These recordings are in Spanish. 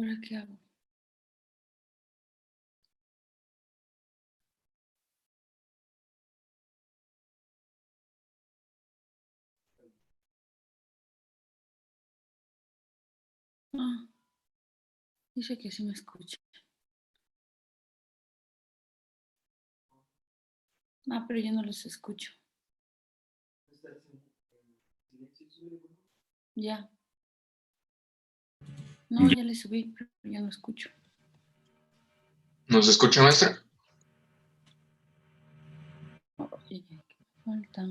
¿Ahora qué hago? Ah, dice que sí me escucha. Ah, pero yo no los escucho. Ya. No, ya le subí, pero ya no escucho. ¿Nos escucha, maestra? Oye, qué falta.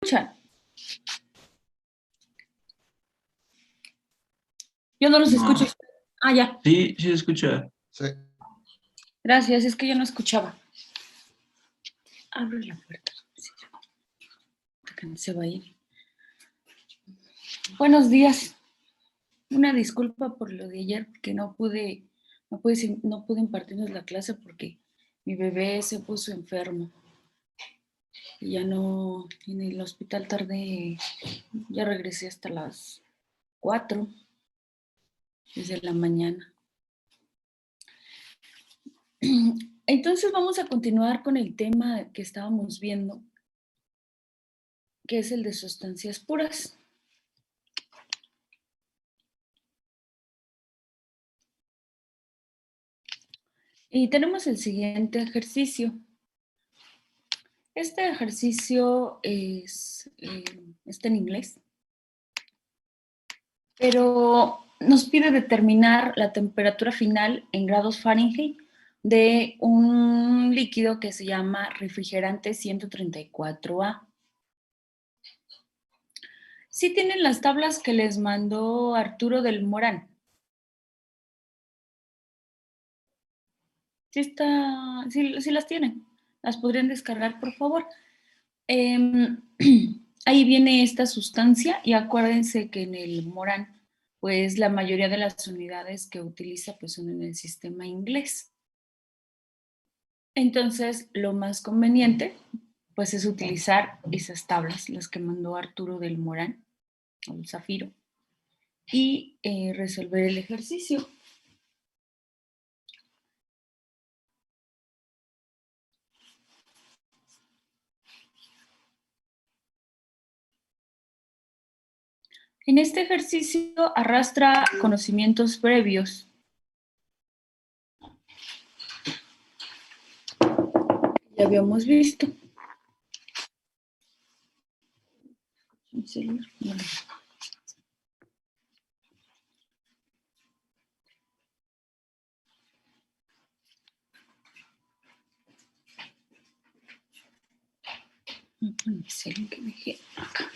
Escucha. Yo no los escucho. Ah, ya. Sí, sí se escucha. Sí. Gracias, es que yo no escuchaba. Abre la puerta. Sí, que se va a ir. Buenos días. Una disculpa por lo de ayer, porque no pude impartirnos la clase porque mi bebé se puso enfermo. Y ya no, en el hospital tardé, ya regresé hasta las 4, desde la mañana. Entonces vamos a continuar con el tema que estábamos viendo, que es el de sustancias puras. Y tenemos el siguiente ejercicio. Este ejercicio está en inglés, pero nos pide determinar la temperatura final en grados Fahrenheit de un líquido que se llama refrigerante 134A. Sí tienen las tablas que les mandó Arturo del Morán. Sí las tienen. Las podrían descargar, por favor. Ahí viene esta sustancia y acuérdense que en el Morán, pues la mayoría de las unidades que utiliza pues son en el sistema inglés. Entonces, lo más conveniente pues es utilizar esas tablas, las que mandó Arturo del Morán, o el Zafiro, y resolver el ejercicio. En este ejercicio arrastra conocimientos previos. Ya habíamos visto. ¿En serio? Bueno. No puede ser que dejé acá.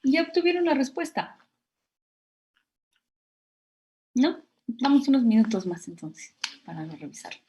Y ya obtuvieron la respuesta, ¿no? Damos unos minutos más entonces para revisarlo.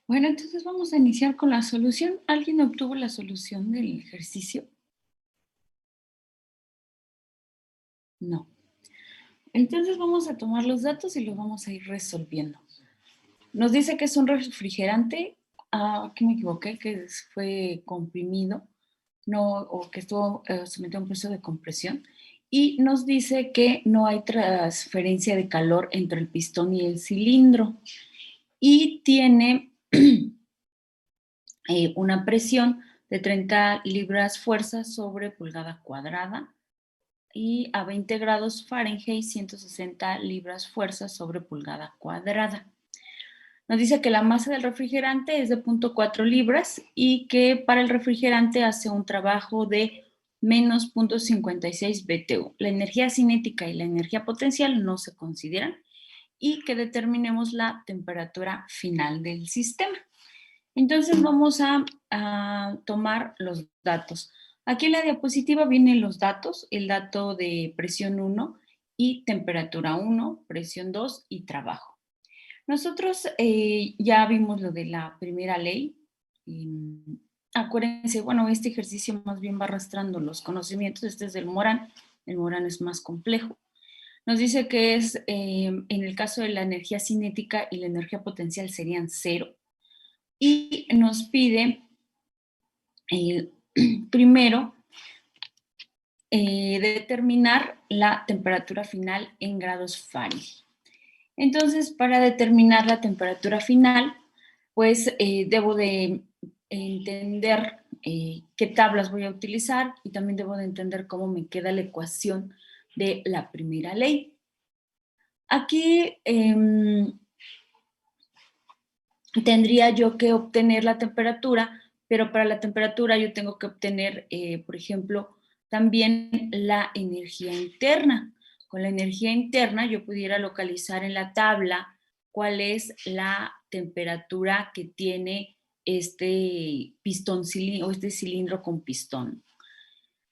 Bueno, entonces vamos a iniciar con la solución. ¿Alguien obtuvo la solución del ejercicio? No. Entonces vamos a tomar los datos y los vamos a ir resolviendo. Nos dice que es un refrigerante, aquí me equivoqué, que fue comprimido, no, o que estuvo sometido a un proceso de compresión, y nos dice que no hay transferencia de calor entre el pistón y el cilindro y tiene una presión de 30 libras fuerza sobre pulgada cuadrada y a 20 grados Fahrenheit 160 libras fuerza sobre pulgada cuadrada. Nos dice que la masa del refrigerante es de 0.4 libras y que para el refrigerante hace un trabajo de menos 0.56 BTU. La energía cinética y la energía potencial no se consideran y que determinemos la temperatura final del sistema. Entonces vamos a tomar los datos. Aquí en la diapositiva vienen los datos, el dato de presión 1 y temperatura 1, presión 2 y trabajo. Nosotros ya vimos lo de la primera ley. Acuérdense, bueno, este ejercicio más bien va arrastrando los conocimientos. Este es del Morán. El Morán es más complejo. Nos dice que es, en el caso de la energía cinética y la energía potencial serían 0. Y nos pide primero determinar la temperatura final en grados Fahrenheit. Entonces, para determinar la temperatura final, pues debo de entender qué tablas voy a utilizar y también debo de entender cómo me queda la ecuación de la primera ley. Aquí tendría yo que obtener la temperatura, pero para la temperatura yo tengo que obtener, por ejemplo, también la energía interna. Con la energía interna yo pudiera localizar en la tabla cuál es la temperatura que tiene este pistón o este cilindro con pistón.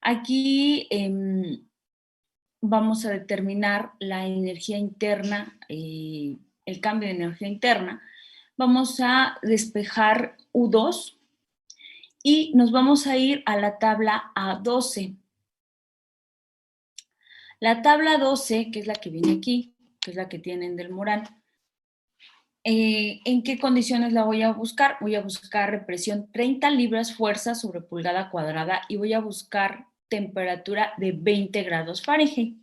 Aquí vamos a determinar la energía interna, el cambio de energía interna. Vamos a despejar U2 y nos vamos a ir a la tabla A12. La tabla 12, que es la que viene aquí, que es la que tienen del Morán, ¿en qué condiciones la voy a buscar? Voy a buscar represión 30 libras fuerza sobre pulgada cuadrada y voy a buscar temperatura de 20 grados Fahrenheit.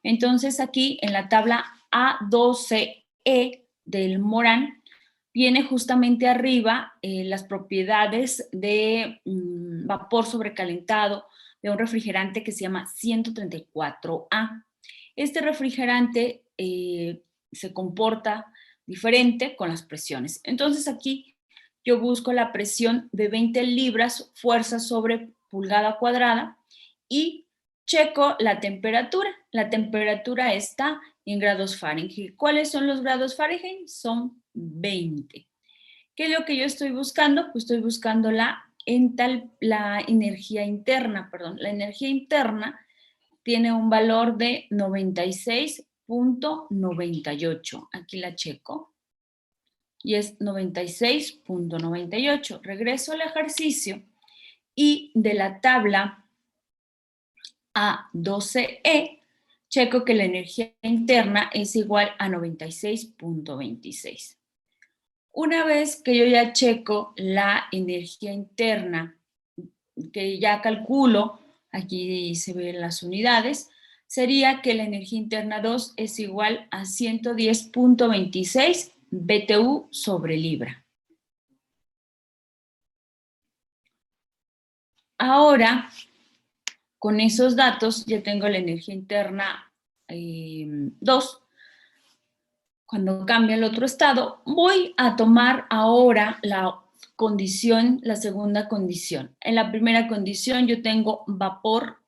Entonces aquí en la tabla A12E del Morán viene justamente arriba las propiedades de vapor sobrecalentado de un refrigerante que se llama 134A. Este refrigerante se comporta diferente con las presiones. Entonces aquí yo busco la presión de 20 libras fuerza sobre pulgada cuadrada y checo la temperatura. La temperatura está en grados Fahrenheit. ¿Cuáles son los grados Fahrenheit? Son 20. ¿Qué es lo que yo estoy buscando? Pues estoy buscando la energía interna, perdón. La energía interna tiene un valor de 96.98. Aquí la checo. Y es 96.98. Regreso al ejercicio y de la tabla A12E, checo que la energía interna es igual a 96.26. Una vez que yo ya checo la energía interna, que ya calculo, aquí se ven las unidades, sería que la energía interna 2 es igual a 110.26 BTU sobre libra. Ahora, con esos datos, ya tengo la energía interna 2. Cuando cambia el otro estado, voy a tomar ahora la segunda condición. En la primera condición yo tengo vapor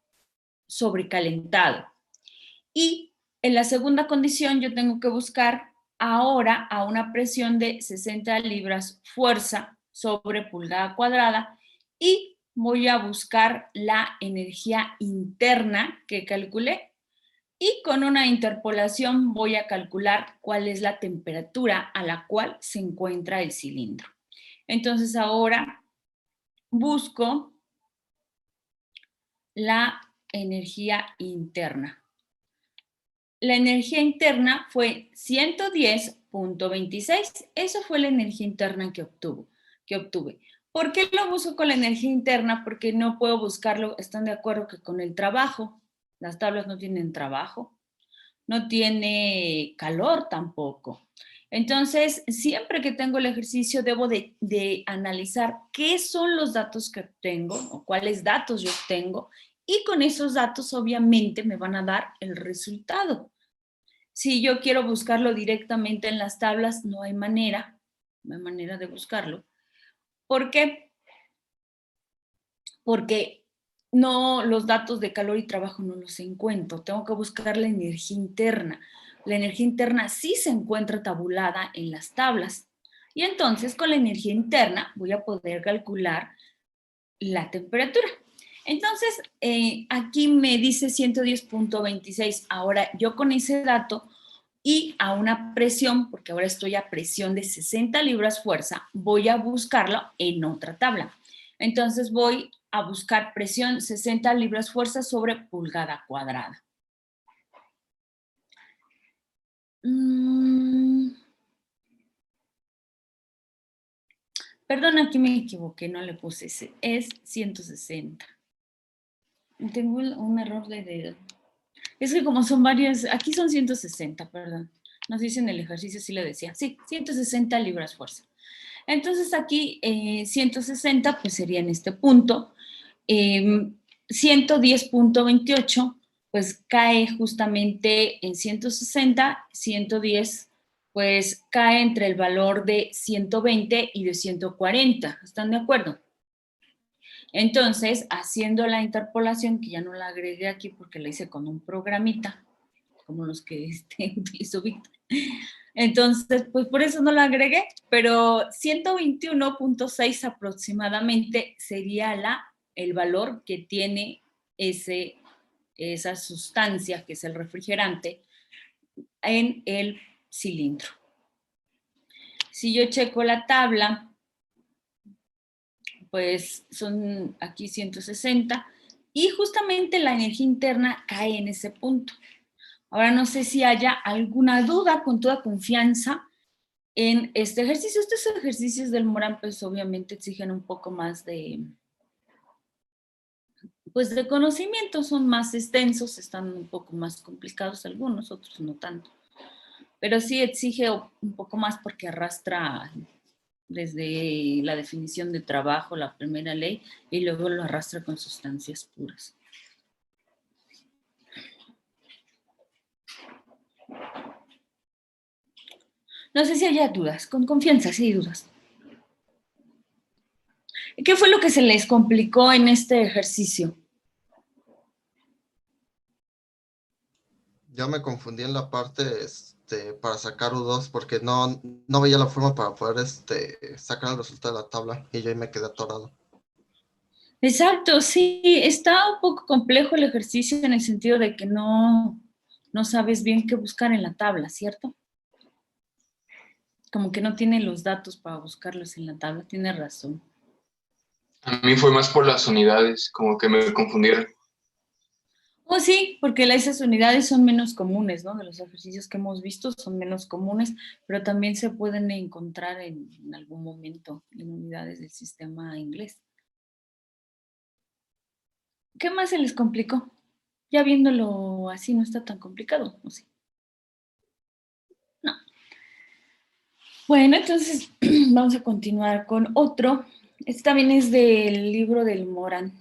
sobrecalentado. Y en la segunda condición yo tengo que buscar ahora a una presión de 60 libras fuerza sobre pulgada cuadrada y voy a buscar la energía interna que calculé y con una interpolación voy a calcular cuál es la temperatura a la cual se encuentra el cilindro. Entonces ahora busco la energía interna. La energía interna fue 110.26. Eso fue la energía interna que obtuve. ¿Por qué lo busco con la energía interna? Porque no puedo buscarlo, están de acuerdo que con el trabajo. Las tablas no tienen trabajo, no tiene calor tampoco. Entonces, siempre que tengo el ejercicio, debo de analizar qué son los datos que obtengo o cuáles datos yo obtengo, y con esos datos obviamente me van a dar el resultado. Si yo quiero buscarlo directamente en las tablas, no hay manera de buscarlo. ¿Por qué? Porque no, los datos de calor y trabajo no los encuentro. Tengo que buscar la energía interna. La energía interna sí se encuentra tabulada en las tablas. Y entonces con la energía interna voy a poder calcular la temperatura. Entonces, aquí me dice 110.26. Ahora, yo con ese dato y a una presión, porque ahora estoy a presión de 60 libras fuerza, voy a buscarlo en otra tabla. Entonces voy a buscar presión 60 libras fuerza sobre pulgada cuadrada. Perdón, aquí me equivoqué, no le puse ese, es 160. Tengo un error de dedo. Es que como son varias, aquí son 160, perdón. Nos dicen el ejercicio, sí le decía. Sí, 160 libras fuerza. Entonces aquí 160 pues sería en este punto. 110.28 pues cae justamente en 160, 110 pues cae entre el valor de 120 y de 140. ¿Están de acuerdo? Entonces, haciendo la interpolación, que ya no la agregué aquí porque la hice con un programita, como los que utilizó Víctor. Entonces, pues por eso no la agregué, pero 121.6 aproximadamente sería el valor que tiene esa sustancia, que es el refrigerante, en el cilindro. Si yo checo la tabla, pues son aquí 160, y justamente la energía interna cae en ese punto. Ahora no sé si haya alguna duda, con toda confianza, en este ejercicio. Estos ejercicios del Morán pues obviamente exigen un poco más pues de conocimiento, son más extensos, están un poco más complicados algunos, otros no tanto. Pero sí exige un poco más porque arrastra desde la definición de trabajo, la primera ley, y luego lo arrastra con sustancias puras. No sé si haya dudas, con confianza, si hay dudas. ¿Qué fue lo que se les complicó en este ejercicio? Yo me confundí en la parte para sacar U2 porque no veía la forma para poder sacar el resultado de la tabla y yo ahí me quedé atorado. Exacto, sí, está un poco complejo el ejercicio en el sentido de que no sabes bien qué buscar en la tabla, ¿cierto? Como que no tiene los datos para buscarlos en la tabla, tiene razón. A mí fue más por las unidades, como que me confundieron. Oh, sí, porque esas unidades son menos comunes, ¿no? De los ejercicios que hemos visto son menos comunes, pero también se pueden encontrar en algún momento en unidades del sistema inglés. ¿Qué más se les complicó? Ya viéndolo así no está tan complicado, ¿o sí? No. Bueno, entonces vamos a continuar con otro. Este también es del libro del Morán.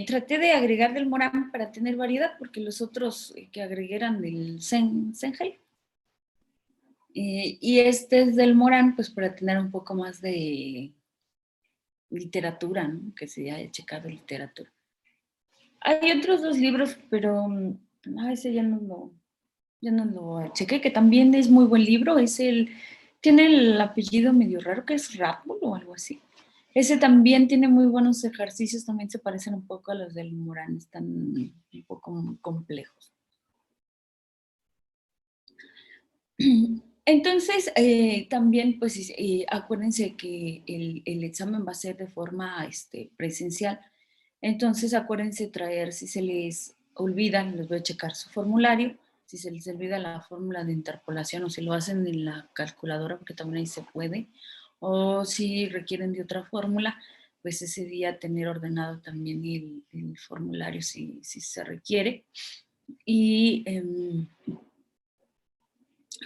Traté de agregar del Morán para tener variedad, porque los otros que agregué eran del Sengel. Y este es del Morán, pues para tener un poco más de literatura, ¿no? Que se haya checado literatura. Hay otros dos libros, pero ese ya no lo chequé, que también es muy buen libro. Tiene el apellido medio raro, que es Radbull o algo así. Ese también tiene muy buenos ejercicios, también se parecen un poco a los del Morán, están un poco complejos. Entonces, también, pues, acuérdense que el examen va a ser de forma presencial. Entonces, acuérdense traer, si se les olvida, les voy a checar su formulario, si se les olvida la fórmula de interpolación o si lo hacen en la calculadora, porque también ahí se puede, o si requieren de otra fórmula, pues ese día tener ordenado también el formulario si se requiere. Y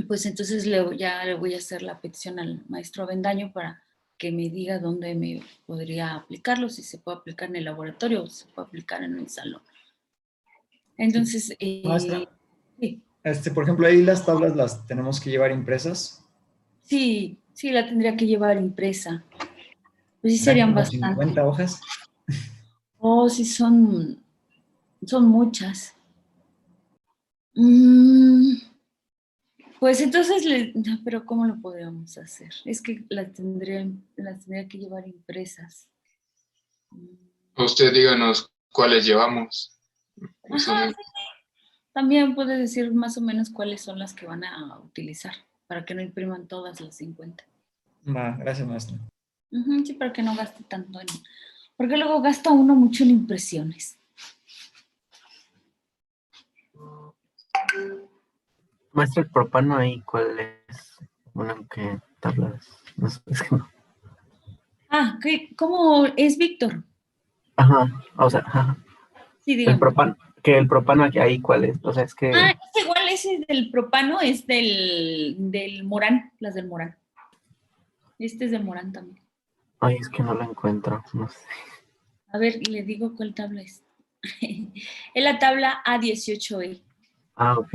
pues entonces ya le voy a hacer la petición al maestro Avendaño para que me diga dónde me podría aplicarlo, si se puede aplicar en el laboratorio o se puede aplicar en el salón. Entonces, Maestra, sí, por ejemplo, ahí las tablas las tenemos que llevar impresas. sí, la tendría que llevar impresa. Pues sí ¿Serán serían como bastante. 50 hojas? Oh, sí, son muchas. Pues entonces, no, pero ¿cómo lo podríamos hacer? Es que las tendría que llevar impresas. Usted díganos cuáles llevamos. Más o Ajá, menos. sí. También puede decir más o menos cuáles son las que van a utilizar, para que no impriman todas las 50. Va, gracias, maestra. Sí, para que no gaste tanto porque luego gasta uno mucho en impresiones. Maestra, el propano ahí, ¿cuál es? Bueno, ¿qué tablas? No sé, es que no. Ah, ¿cómo es Víctor? Ajá, o sea, ajá. Sí, El dígame. propano, que el propano ahí, ¿cuál es? O sea, es que, Es igual ese del propano, es del Morán, las del Morán. Este es del Morán también. ay, es que no lo encuentro, no sé. A ver, le digo cuál tabla es. Es la tabla A18E. Ah, ok.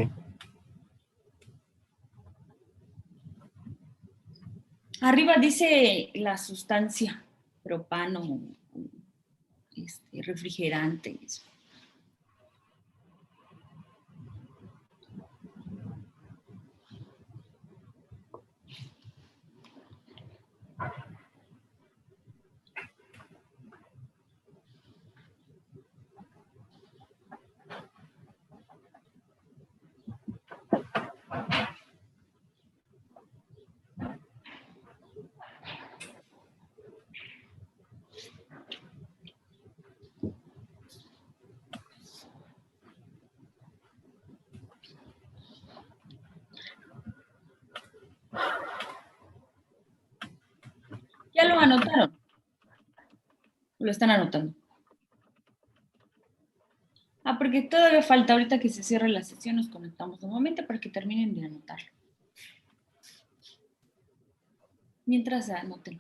Arriba dice la sustancia, propano, refrigerante. Eso. ¿Ya lo anotaron? Lo están anotando. Porque todavía falta, ahorita que se cierre la sesión, nos conectamos nuevamente para que terminen de anotarlo. Mientras anoten.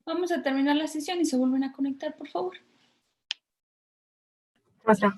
Vamos a terminar la sesión y se vuelven a conectar, por favor. Maestra.